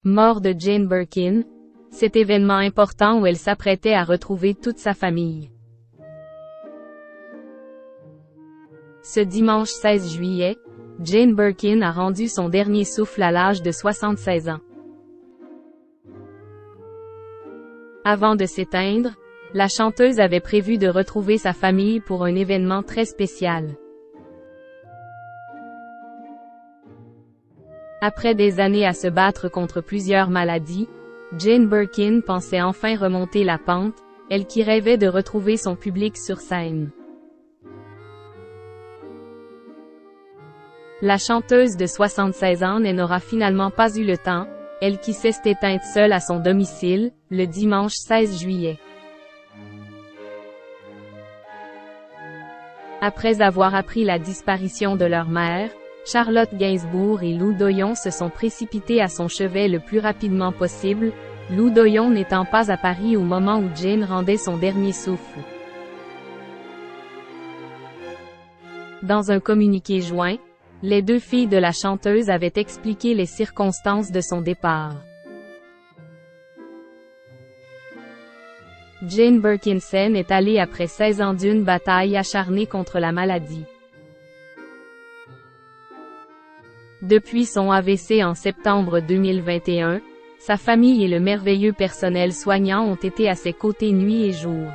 Mort de Jane Birkin, cet événement important où elle s'apprêtait à retrouver toute sa famille. Ce dimanche 16 juillet, Jane Birkin a rendu son dernier souffle à l'âge de 76 ans. Avant de s'éteindre, la chanteuse avait prévu de retrouver sa famille pour un événement très spécial. Après des années à se battre contre plusieurs maladies, Jane Birkin pensait enfin remonter la pente, elle qui rêvait de retrouver son public sur scène. La chanteuse de 76 ans n'aura finalement pas eu le temps, elle qui s'est éteinte seule à son domicile, le dimanche 16 juillet. Après avoir appris la disparition de leur mère, Charlotte Gainsbourg et Lou Doyon se sont précipités à son chevet le plus rapidement possible, Lou Doyon n'étant pas à Paris au moment où Jane rendait son dernier souffle. Dans un communiqué joint, les deux filles de la chanteuse avaient expliqué les circonstances de son départ. Jane Birkin est allée après 16 ans d'une bataille acharnée contre la maladie. Depuis son AVC en septembre 2021, sa famille et le merveilleux personnel soignant ont été à ses côtés nuit et jour.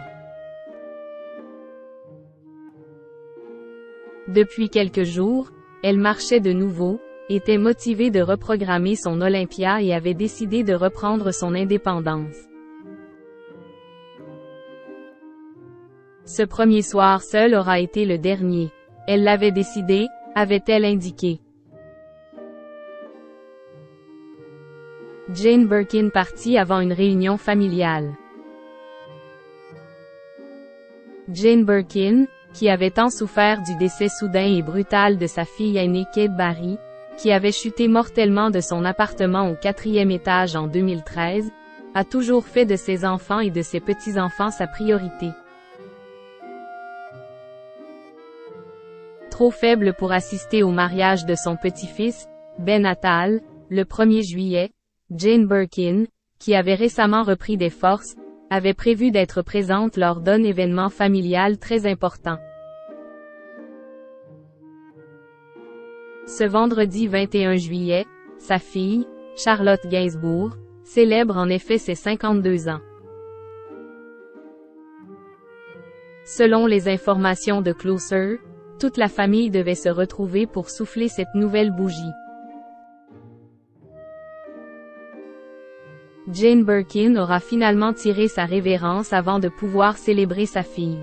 Depuis quelques jours, elle marchait de nouveau, était motivée de reprogrammer son Olympia et avait décidé de reprendre son indépendance. Ce premier soir seul aura été le dernier. Elle l'avait décidé, avait-elle indiqué. Jane Birkin partit avant une réunion familiale. Jane Birkin, qui avait tant souffert du décès soudain et brutal de sa fille aînée Kate Barry, qui avait chuté mortellement de son appartement au 4e étage en 2013, a toujours fait de ses enfants et de ses petits-enfants sa priorité. Trop faible pour assister au mariage de son petit-fils, Ben Attal, le 1er juillet, Jane Birkin, qui avait récemment repris des forces, avait prévu d'être présente lors d'un événement familial très important. Ce vendredi 21 juillet, sa fille, Charlotte Gainsbourg, célèbre en effet ses 52 ans. Selon les informations de Closer, toute la famille devait se retrouver pour souffler cette nouvelle bougie. Jane Birkin aura finalement tiré sa révérence avant de pouvoir célébrer sa fille.